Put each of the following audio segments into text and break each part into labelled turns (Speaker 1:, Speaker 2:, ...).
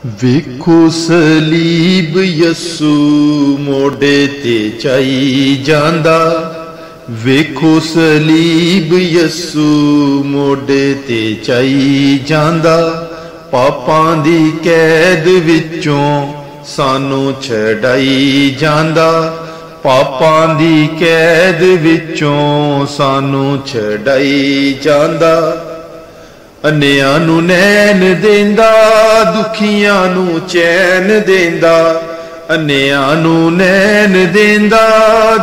Speaker 1: ਵੇਖੋ ਸਲੀਬ ਯਸੂ ਮੋਢੇ ਤੇ ਚਾਈ ਜਾਂਦਾ। ਵੇਖੋ ਸਲੀਬ ਯਸੂ ਮੋਢੇ ਤੇ ਚਾਈ ਜਾਂਦਾ। ਪਾਪਾਂ ਦੀ ਕੈਦ ਵਿੱਚੋਂ ਸਾਨੂੰ ਛਡਾਈ ਜਾਂਦਾ। ਪਾਪਾਂ ਦੀ ਕੈਦ ਵਿੱਚੋਂ ਸਾਨੂੰ ਛਡਾਈ ਜਾਂਦਾ। ਅੰਨਿਆਂ ਨੂੰ ਨੈਣ ਦੇਂਦਾ, ਦੁਖੀਆਂ ਨੂੰ ਚੈਨ ਦੇਂਦਾ। ਅੰਨਿਆਂ ਨੂੰ ਨੈਣ ਦੇਂਦਾ,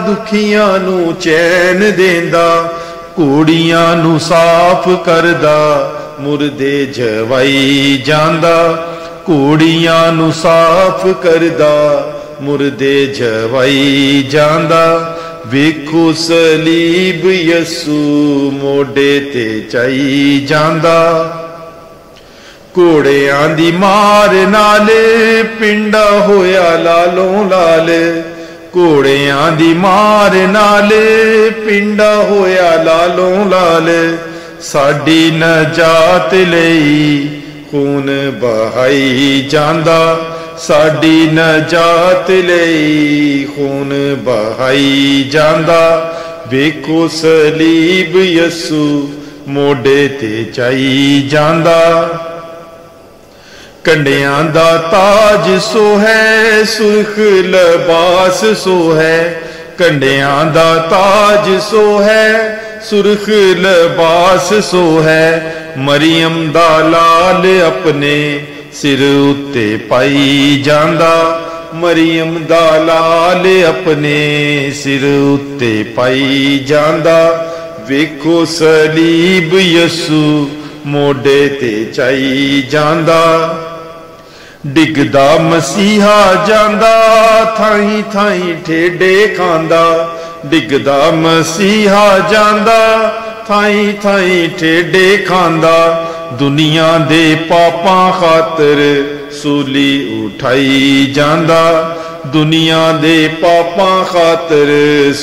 Speaker 1: ਦੁਖੀਆਂ ਨੂੰ ਚੈਨ ਦੇਂਦਾ। ਘੋੜੀਆਂ ਨੂੰ ਸਾਫ਼ ਕਰਦਾ, ਮੁਰਦੇ ਜਵਾਈ ਜਾਂਦਾ। ਘੋੜੀਆਂ ਨੂੰ ਸਾਫ਼ ਕਰਦਾ, ਮੁਰਦੇ ਜਵਾਈ ਜਾਂਦਾ। ਵੇਖੋ ਸਲੀਬ ਯਸੂ ਮੋਢੇ ਤੇ ਚਾਈ ਜਾਂਦਾ। ਘੋੜਿਆਂ ਦੀ ਮਾਰ ਨਾਲ ਪਿੰਡਾ ਹੋਇਆ ਲਾਲੋਂ ਲਾਲ। ਘੋੜਿਆਂ ਦੀ ਮਾਰ ਨਾਲ ਪਿੰਡਾ ਹੋਇਆ ਲਾਲੋਂ ਲਾਲ। ਸਾਡੀ ਨਜਾਤ ਲਈ ਖੂਨ ਬਹਾਈ ਜਾਂਦਾ। ਸਾਡੀ ਨਜਾਤ ਲਈ ਖੂਨ ਬਹਾਈ ਜਾਂਦਾ। ਵੇਖੋ ਸਲੀਬ ਯਸੂ ਮੋਢੇ ਤੇ ਚਾਈ ਜਾਂਦਾ। ਕੰਡਿਆਂ ਦਾ ਤਾਜ ਸੋਹੈ, ਸੁਰਖ ਲਿਬਾਸ ਸੋਹੈ। ਕੰਡਿਆਂ ਦਾ ਤਾਜ ਸੋਹੈ, ਸੁਰਖ ਲਿਬਾਸ ਸੋਹੈ। ਮਰੀਅਮ ਦਾ ਲਾਲ ਆਪਣੇ ਸਿਰ ਉੱਤੇ ਪਾਈ ਜਾਂਦਾ। ਮਰੀਅਮ ਦਾ ਲਾਲ ਆਪਣੇ ਸਿਰ ਉੱਤੇ ਪਾਈ ਜਾਂਦਾ। ਵੇਖੋ ਸਲੀਬ ਯਸੂ ਮੋਢੇ ਤੇ ਚਾਈ ਜਾਂਦਾ। ਡਿੱਗਦਾ ਮਸੀਹਾ ਜਾਂਦਾ, ਥਾਈਂ ਥਾਈਂ ਠੇਡੇ ਖਾਂਦਾ। ਡਿੱਗਦਾ ਮਸੀਹਾ ਜਾਂਦਾ, ਥਾਈਂ ਥਾਈਂ ਠੇਡੇ ਖਾਂਦਾ। ਦੁਨੀਆ ਦੇ ਪਾਪਾਂ ਖਾਤਰ ਸੂਲੀ ਉਠਾਈ ਜਾਂਦਾ। ਦੁਨੀਆ ਦੇ ਪਾਪਾਂ ਖਾਤਰ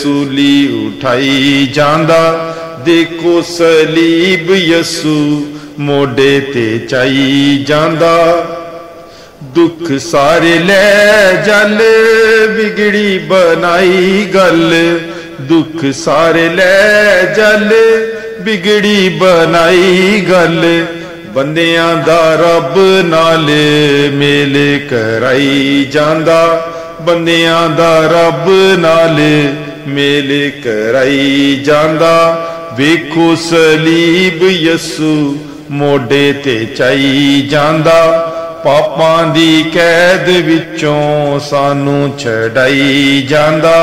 Speaker 1: ਸੂਲੀ ਉਠਾਈ ਜਾਂਦਾ। ਦੇਖੋ ਸਲੀਬ ਯਸੂ ਮੋਢੇ ਤੇ ਚਾਈ ਜਾਂਦਾ। ਦੁੱਖ ਸਾਰੇ ਲੈ ਜਲ, ਵਿਗੜੀ ਬਣਾਈ ਗੱਲ। ਦੁੱਖ ਸਾਰੇ ਲੈ ਜਲ, ਬਿਗੜੀ ਬਣਾਈ ਗੱਲ। ਬੰਦਿਆਂ ਦਾ ਰੱਬ ਨਾਲ ਮੇਲ ਕਰਾਈ ਜਾਂਦਾ। ਬੰਦਿਆਂ ਦਾ ਰੱਬ ਨਾਲ ਮੇਲ ਕਰਾਈ ਜਾਂਦਾ। ਵੇਖੋ ਸਲੀਬ ਯਸੂ ਮੋਢੇ ਤੇ ਚਾਈ ਜਾਂਦਾ। ਪਾਪਾਂ ਦੀ ਕੈਦ ਵਿੱਚੋਂ ਸਾਨੂੰ ਛਡਾਈ ਜਾਂਦਾ।